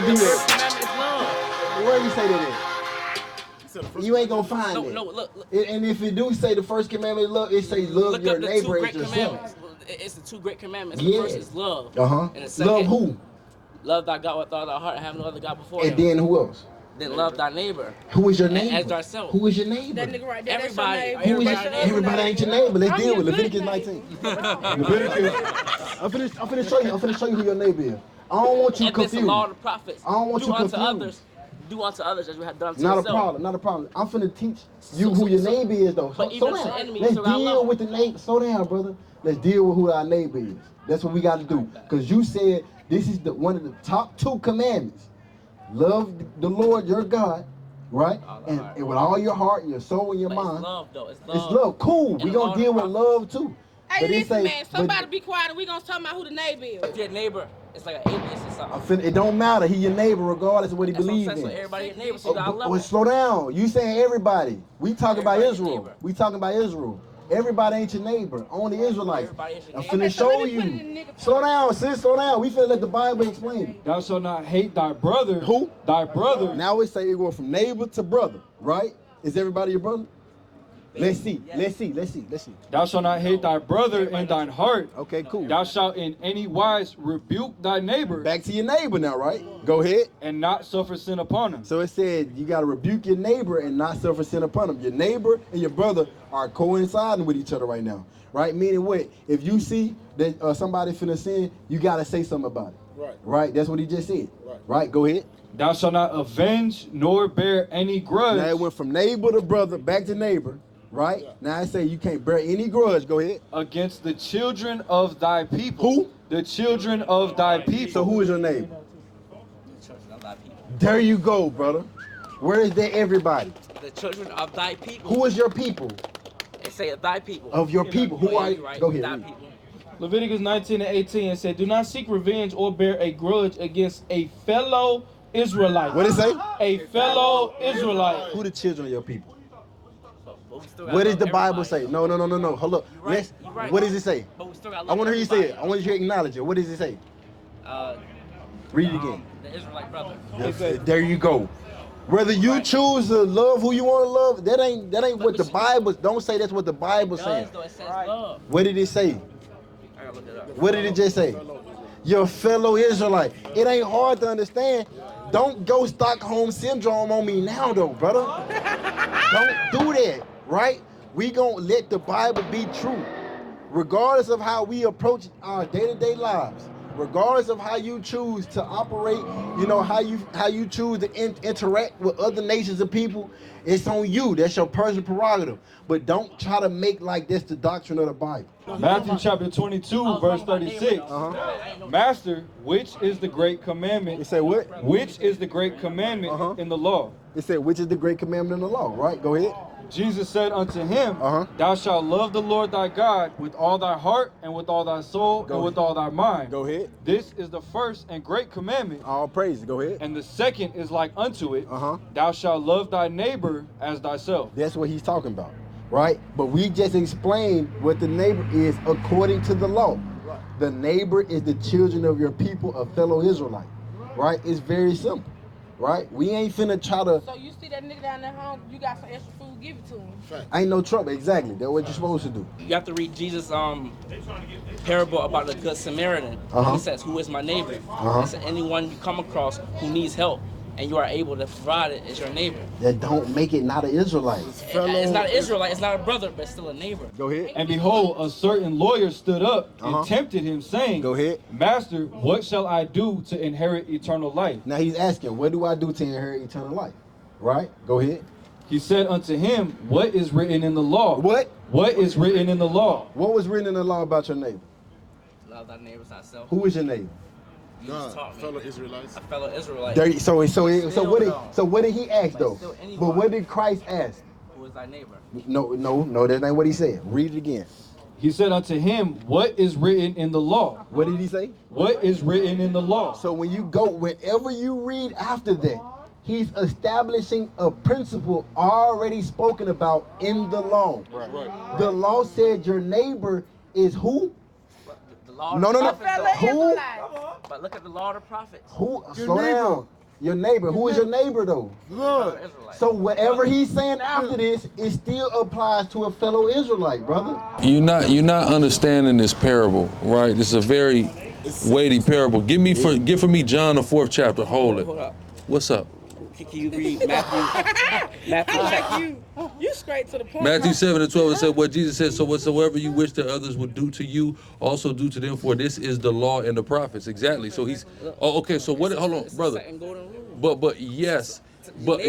do The that? first commandment is love. Where you say that at? You ain't gonna find it. No, look. And if it do say the first commandment is love, it say love Look your up the neighbor two as great yourself. commandments. It's the two great commandments. Yeah. The first is love. And the second, Love who? love thy God with all thy heart and have no other God before And him. then who else? Then love thy neighbor. Who is your neighbor? As thyself. Who is your neighbor? That nigga right there, Everybody. that's your Who is neighbor. everybody ain't your neighbor. Let's I'm deal with your Leviticus good 19. Leviticus. I'm finna show you. I'm finna show you who your neighbor is. I don't want you And this confused. law of the prophets. I don't want you confused. Do unto others as you have done to Not a yourself. problem. Not a problem. I'm finna teach you who your neighbor is, though. But even to down. enemy, Let's so I deal love with the neighbor. Slow down, brother. Let's deal with who our neighbor is. That's what we got to do. Because you said this is one of the top 2 commandments. Love the Lord your God, right? And with all your heart, your soul, and your mind. It's love, though. It's love. It's love. Cool. We gonna deal with love too. Hey, listen, man. Somebody be quiet and we gonna talk about who the neighbor is. If your neighbor is like an atheist or something. It don't matter. He your neighbor regardless of what he That's believes what I'm saying. in. So everybody your neighbor, so you gotta love Well, them. slow down. You saying everybody. We talking about Everybody Israel. neighbor. We talking about Israel. Everybody ain't your neighbor. Only Israelites. Everybody is your I'm neighbor. finna Okay, so show let me put it in you. the nigga Slow down, sis. Slow down. We finna let the Bible explain it. Thou shalt not hate thy brother. Who? Thy brother. Now we say it going from neighbor to brother, right? Is everybody your brother? Let's see. Let's see. Thou shalt not hate thy brother in thine heart. Okay, cool. Thou shalt in any wise rebuke thy neighbor. Back to your neighbor now, right? Go ahead. And not suffer sin upon him. So it said you got to rebuke your neighbor and not suffer sin upon him. Your neighbor and your brother are coinciding with each other right now, right? Meaning what? If you see that somebody finna sin, you got to say something about it. Right. Right? That's what he just said. Right? Go ahead. Thou shalt not avenge nor bear any grudge. Now it went from neighbor to brother back to neighbor, right? Now I say you can't bear any grudge. Go ahead. Against the children of thy people. Who? The children of thy people. So who is your neighbor? The children of thy people. There you go, brother. Where is that everybody? The children of thy people. Who is your people? They say of thy people. Of your people. Who are you? Right? Go ahead. Thy read. people. Leviticus 19:18 said, do not seek revenge or bear a grudge against a fellow Israelite. What it say? A fellow Israelite. Who the children of your people? But we still gotta What does love the Bible everybody. say? No. Hold up. You're right, you're right. What does it say? But we still gotta I love want to hear you say it. everybody. I want you to acknowledge it. What does it say? Read it again. The Israelite brother. There you go. Whether you choose to love who you want to love, that ain't what the Bible. Don't say that's what the Bible It says. does, though. It says love. What did it say? I gotta look it up. What did it just say? Your fellow Israelite. It ain't hard to understand. Don't go Stockholm syndrome on me now, though, brother. Don't do that, right? We gonna let the Bible be true, regardless of how we approach our day-to-day lives. Regardless of how you choose to operate, you know, how you choose to interact with other nations of people, it's on you. That's your personal prerogative. But don't try to make like this the doctrine of the Bible. Matthew chapter 22, verse 36. Master, which is the great commandment? It said what? Which is the great commandment in the law? It said, which is the great commandment in the law, right? Go ahead. Jesus said unto him, Thou shalt love the Lord thy God with all thy heart and with all thy soul and with all thy mind. Go ahead. This is the first and great commandment. All praise. Go ahead. And the second is like unto it. Thou shalt love thy neighbor as thyself. That's what he's talking about, right? But we just explained what the neighbor is according to the law. The neighbor is the children of your people, a fellow Israelite, right? It's very simple, right? We ain't finna try to. So you see that nigga down there home, you got some extra food, give it to him. Ain't no trouble. Exactly. That's what you're supposed to do. You have to read Jesus' parable about the good Samaritan. He says, "Who is my neighbor?" He said, anyone you come across who needs help and you are able to provide it is your neighbor. That don't make it not an Israelite. It's not an Israelite, it's not a brother, but it's still a neighbor. Go ahead. And behold, a certain lawyer stood up and tempted him, saying, Go ahead. Master, what shall I do to inherit eternal life? Now he's asking, what do I do to inherit eternal life? Right? Go ahead. He said unto him, What is written in the law? What? What is written in the law? What was written in the law about your neighbor? Love thy neighbor as thyself. Who is your neighbor? You just taught me. Fellow Israelites. A fellow Israelite. There, so what did he ask though? But what did Christ ask? Who is thy neighbor? No, that ain't what he said. Read it again. He said unto him, What is written in the law? What did he say? What is written in the law? So when you go, whenever you read after that, he's establishing a principle already spoken about in the law. Right. The law said your neighbor is who? The the law. No, no, no. A fellow Who? Israelite. But look at the law of the prophets. Who? Slow down. Your neighbor. Who is your neighbor though? Fellow Israelites. So whatever he's saying after this, it still applies to a fellow Israelite, brother. You're not understanding this parable, right? This is a very weighty parable. Give for me John the 4th chapter. Hold it. Hold up. What's up? Can you read Matthew? Matthew. You straight to the point. Matthew 7:12 it said what Jesus said, so whatsoever you wish that others would do to you, also do to them, for this is the law and the prophets. Exactly. So he's okay, so what hold on, brother. But yes. But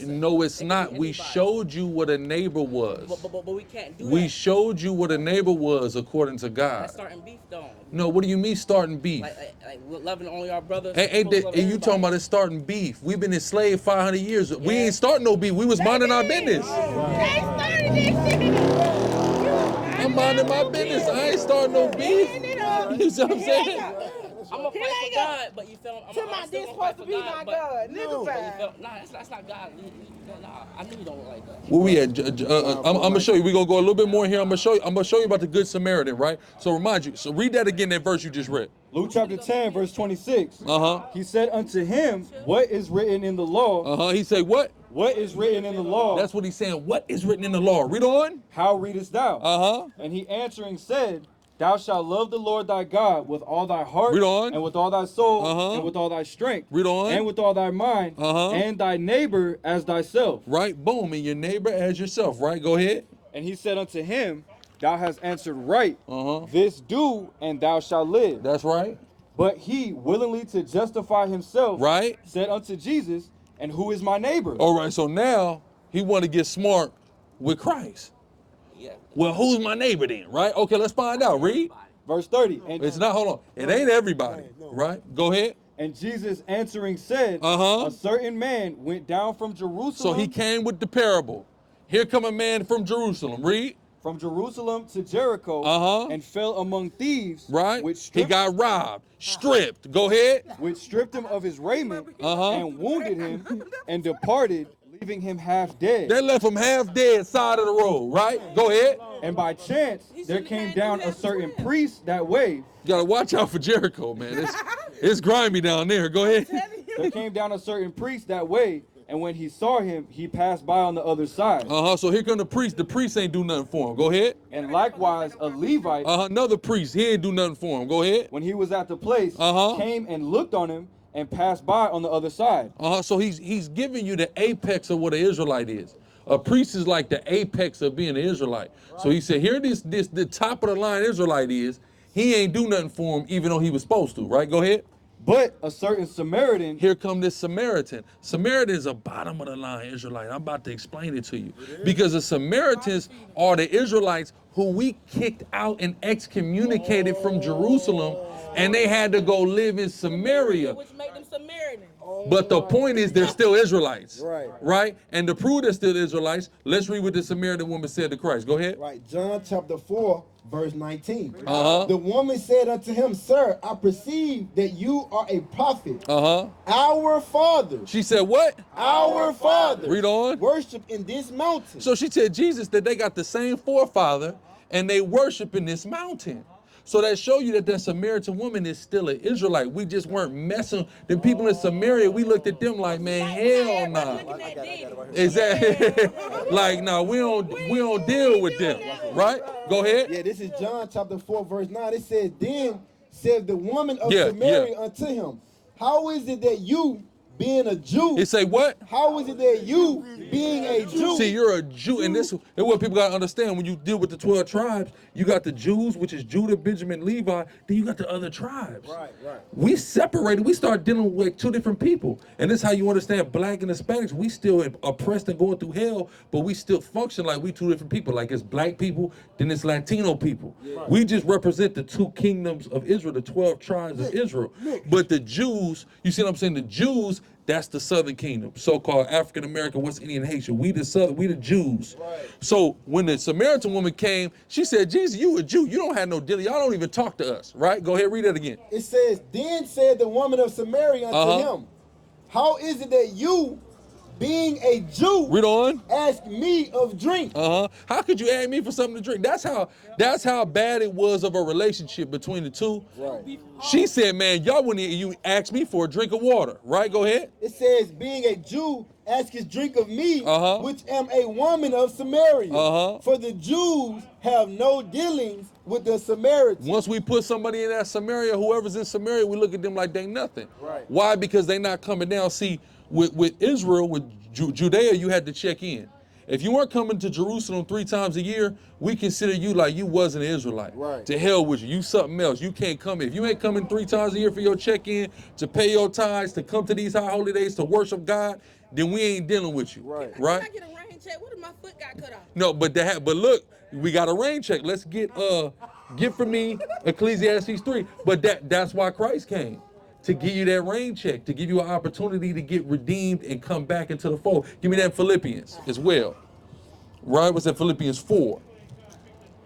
no, it's not. We showed you what a neighbor was. But we can't do that. We showed you what a neighbor was according to God. That's starting beef, though. No, what do you mean starting beef? Like loving only our brothers. And you talking about it starting beef? We've been enslaved 500 years. Yeah. We ain't starting no beef. We was minding our business. They started this shit. I'm minding my business. I ain't starting no beef. You see what I'm saying? I'm gonna fight for God, but you feel I'm This supposed to be my God. No, that's not God. Nah, I knew you don't look like that. Where we at? I'm gonna show you. We're gonna go a little bit more here. I'm gonna show you about the Good Samaritan, right? So remind you. So read that again, that verse you just read. Luke chapter 10, verse 26. Uh-huh. He said unto him, what is written in the law? Uh-huh. He said what? What is written in the law? That's what he's saying. What is written in the law? Read on. How readest thou? Uh-huh. And he answering said, thou shalt love the Lord thy God with all thy heart, read on, and with all thy soul, uh-huh, and with all thy strength, read on, and with all thy mind, uh-huh, and thy neighbor as thyself. Right, boom, and your neighbor as yourself, right? Go ahead. And he said unto him, thou hast answered right. Uh-huh. This do, and thou shalt live. That's right. But he, willingly to justify himself, right, said unto Jesus, and who is my neighbor? All right, so now he want to get smart with Christ. Yeah. Well, who's my neighbor then, right? Okay, let's find out. Read. Verse 30. And it's not, hold on. It ain't everybody, right? Go ahead. And Jesus answering said, uh-huh, a certain man went down from Jerusalem. So he came with the parable. Here come a man from Jerusalem. Read. From Jerusalem to Jericho, uh-huh, and fell among thieves. Right. Which he got robbed, stripped. Go ahead. Which stripped him of his raiment, uh-huh, and wounded him, and departed, leaving him half dead. They left him half dead side of the road, right? Go ahead. And by chance, there came down a certain priest that way. You gotta watch out for Jericho, man. It's grimy down there. Go ahead. There came down a certain priest that way, and when he saw him, he passed by on the other side. Uh-huh, so here come the priest. The priest ain't do nothing for him. Go ahead. And likewise, a Levite. Uh-huh, another priest. He ain't do nothing for him. Go ahead. When he was at the place, uh-huh, came and looked on him, and passed by on the other side. Uh-huh, so he's giving you the apex of what an Israelite is. A priest is like the apex of being an Israelite. So he said, here the top of the line Israelite is. He ain't do nothing for him, even though he was supposed to, right? Go ahead. But a certain Samaritan. Here come this Samaritan. Samaritan is a bottom of the line Israelite. I'm about to explain it to you. Because the Samaritans are the Israelites who we kicked out and excommunicated from Jerusalem, and they had to go live in Samaria. Which made them Samaritan. But the point is they're still Israelites. Right. Right? And to prove they're still Israelites, let's read what the Samaritan woman said to Christ. Go ahead. Right. John chapter 4, verse 19. Uh-huh. The woman said unto him, Sir, I perceive that you are a prophet. Uh-huh. Our fathers. She said what? Our fathers. Read on. Worship in this mountain. So she said Jesus that they got the same forefather and they worship in this mountain. So that show you that Samaritan woman is still an Israelite. We just weren't messing. The people in Samaria, we looked at them like, man, hell no. Exactly. Like, no, we don't deal with them. Right? Go ahead. Yeah, this is John chapter 4, verse 9. It says, Then said the woman of Samaria unto him, How is it that you, being a Jew, it say what? How is it that you, being a Jew? See, you're a Jew, and this is what people gotta understand. When you deal with the 12 tribes, you got the Jews, which is Judah, Benjamin, Levi. Then you got the other tribes. Right. We separated. We start dealing with two different people, and this is how you understand Black and Hispanics. We still oppressed and going through hell, but we still function like we two different people. Like it's Black people, then it's Latino people. Yeah. We just represent the two kingdoms of Israel, the 12 tribes of Israel. But the Jews, you see what I'm saying? The Jews. That's the Southern Kingdom, so-called African American, West Indian, Haitian. We the Jews. Right. So when the Samaritan woman came, she said, Jesus, you a Jew. You don't have no deal. Y'all don't even talk to us, right? Go ahead, read that again. It says, Then said the woman of Samaria unto him, How is it that you, being a Jew, read on. ask me of drink. How could you ask me for something to drink? That's how bad it was of a relationship between the two. Right. She said, man, y'all wouldn't you ask me for a drink of water, right? Go ahead. It says, being a Jew, ask his drink of me, which am a woman of Samaria. For the Jews have no dealings with the Samaritans. Once we put somebody in that Samaria, whoever's in Samaria, we look at them like they nothing. Right. Why? Because they not coming down. See, with Israel, with Judea, you had to check in. If you weren't coming to Jerusalem 3 times a year, we consider you like you wasn't an Israelite. Right. To hell with you. You something else. You can't come. If you ain't coming 3 times a year for your check-in, to pay your tithes, to come to these high holy days, to worship God, then we ain't dealing with you. Right. Right? Can I get a rain check? What if my foot got cut off? No, but but look, we got a rain check. Let's get for me Ecclesiastes 3. But that's why Christ came. To give you that rain check, to give you an opportunity to get redeemed and come back into the fold. Give me that Philippians as well. Right? What's that? Philippians 4.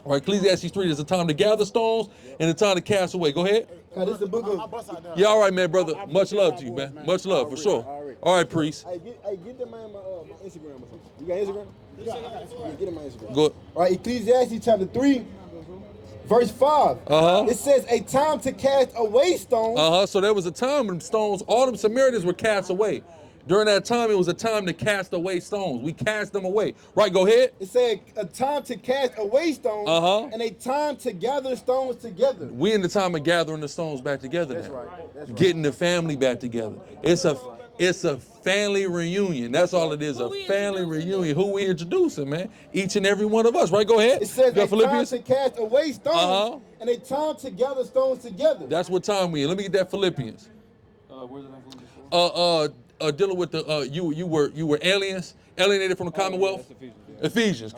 All right, Ecclesiastes 3, there's a time to gather stones and a time to cast away. Go ahead. This is the book of... Yeah, all right, man, brother. Much love to you, man. Much love, for sure. All right, priest. Hey, get them man my Instagram or something. You got Instagram? Yeah, get them my Instagram. Good. All right, Ecclesiastes chapter 3, verse 5. It says, a time to cast away stones. So there was a time when stones, all them Samaritans were cast away. During that time, it was a time to cast away stones. We cast them away. Right, go ahead. It said a time to cast away stones and a time to gather stones together. We in the time of gathering the stones back together now. That's right. That's right. Getting the family back together. It's a family reunion. That's all it is, a family reunion. Who we introducing, man? Each and every one of us. Right, go ahead. It says a time to cast away stones and a time to gather stones together. That's what time we in. Let me get that Philippians. Where's that Philippians? Dealing with the you were aliens, alienated from the commonwealth. Ephesians.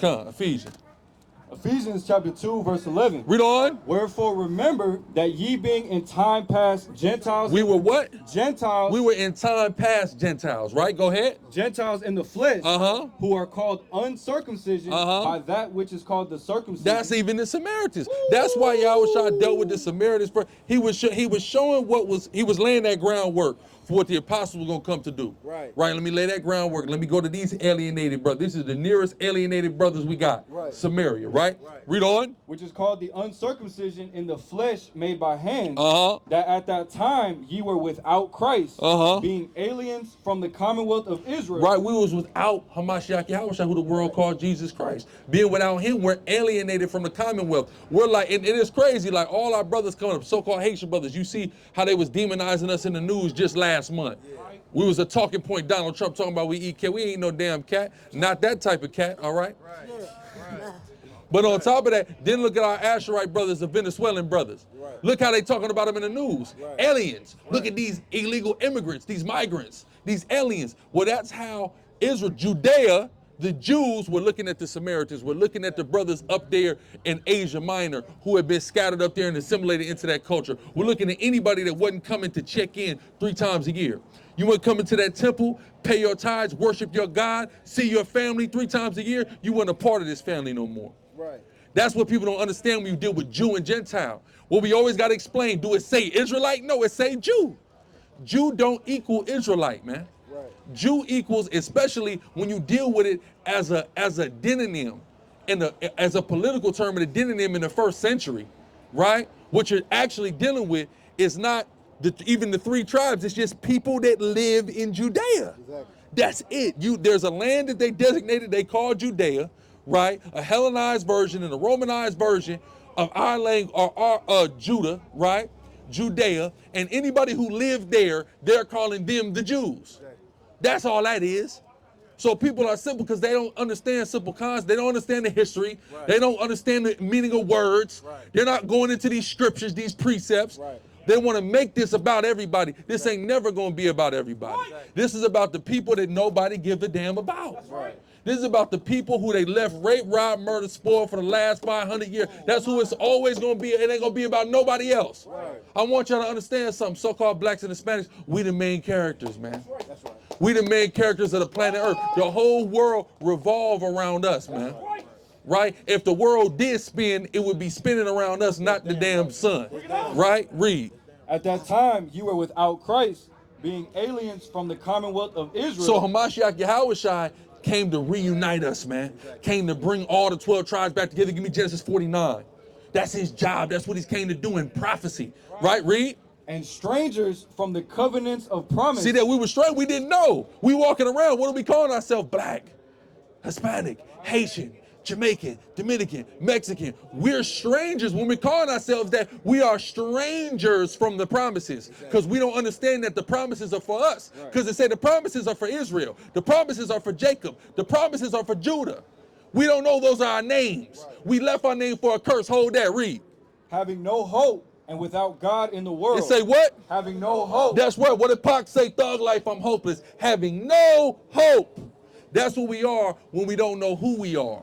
Ephesians chapter 2, verse 11. Read on. Wherefore remember that ye being in time past Gentiles. We were what? Gentiles. We were in time past Gentiles, right? Go ahead. Gentiles in the flesh, who are called uncircumcision by that which is called the circumcision. That's even the Samaritans. That's why Yahushua dealt with the Samaritans first. He was showing he was laying that groundwork for what the apostles were going to come to do. Right. Right, let me lay that groundwork. Let me go to these alienated brothers. This is the nearest alienated brothers we got. Right. Samaria, right? Read on. Which is called the uncircumcision in the flesh made by hands, that at that time ye were without Christ, being aliens from the commonwealth of Israel. Right, we was without Hamashiach Yahushua, who the world called Jesus Christ. Being without him, we're alienated from the commonwealth. We're like, and it is crazy, like all our brothers coming up, so-called Haitian brothers, you see how they was demonizing us in the news just last month. We was a talking point, Donald Trump talking about we eat cat. We ain't no damn cat. Not that type of cat, all right? But on top of that, then look at our AHLAZAR brothers, the Venezuelan brothers. Look how they talking about them in the news. Aliens. Look at these illegal immigrants, these migrants, these aliens. Well, that's how Israel, Judea, the Jews were looking at the Samaritans, were looking at the brothers up there in Asia Minor who had been scattered up there and assimilated into that culture. We're looking at anybody that wasn't coming to check in 3 times a year. You want to come into that temple, pay your tithes, worship your God, see your family 3 times a year, you weren't a part of this family no more. Right. That's what people don't understand when you deal with Jew and Gentile. Well, we always got to explain, do it say Israelite? No, it say Jew. Jew don't equal Israelite, man. Right. Jew equals, especially when you deal with it as a demonym, as a political term, and a demonym in the 1st century, right? What you're actually dealing with is not even the 3 tribes. It's just people that live in Judea. Exactly. That's it. There's a land that they designated, they call Judea, right? A Hellenized version and a Romanized version of our language, or Judah, right? Judea, and anybody who lived there, they're calling them the Jews. That's all that is. So people are simple because they don't understand simple concepts. They don't understand the history. Right. They don't understand the meaning of words. Right. They're not going into these scriptures, these precepts. Right. They want to make this about everybody. This ain't never going to be about everybody. Right. This is about the people that nobody gives a damn about. That's right. This is about the people who they left rape, rob, murder, spoil for the last 500 years. That's who it's always going to be. It ain't going to be about nobody else. Right. I want y'all to understand something. So-called blacks and Hispanics, we the main characters, man. That's right. We the main characters of the planet Earth. The whole world revolve around us, man. Right? If the world did spin, it would be spinning around us, not the damn sun. Right? Read. At that time, you were without Christ, being aliens from the commonwealth of Israel. So Hamashiach Yahushua came to reunite us, man. Came to bring all the 12 tribes back together. Give me Genesis 49. That's his job. That's what he's came to do in prophecy. Right, read? And strangers from the covenants of promise. See that we were straight, we didn't know. We walking around, what are we calling ourselves? Black, Hispanic, Haitian, Jamaican, Dominican, Mexican. We're strangers when we're calling ourselves that. We are strangers from the promises because we don't understand that the promises are for us. Because it said the promises are for Israel. The promises are for Jacob. The promises are for Judah. We don't know those are our names. We left our name for a curse. Hold that, read. Having no hope and without God in the world. It say what? Having no hope. That's what did Pac say? Thug life, I'm hopeless. Having no hope. That's what we are when we don't know who we are.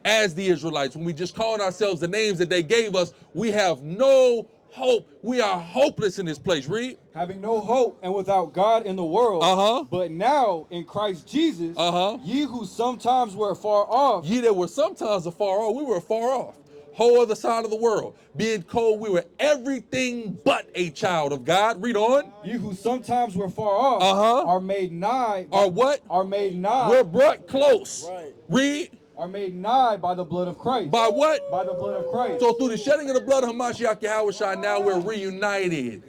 As the Israelites, when we just calling ourselves the names that they gave us, we have no hope. We are hopeless in this place. Read. Having no hope and without God in the world. But now in Christ Jesus, ye who sometimes were far off. Ye that were sometimes afar off, we were far off. Whole other side of the world. Being cold, we were everything but a child of God. Read on. You who sometimes were far off are made nigh. Are what? Are made nigh. We're brought close. Right. Read. Are made nigh by the blood of Christ. By what? By the blood of Christ. So through the shedding of the blood of Hamashiach Yahushua, now we're reunited.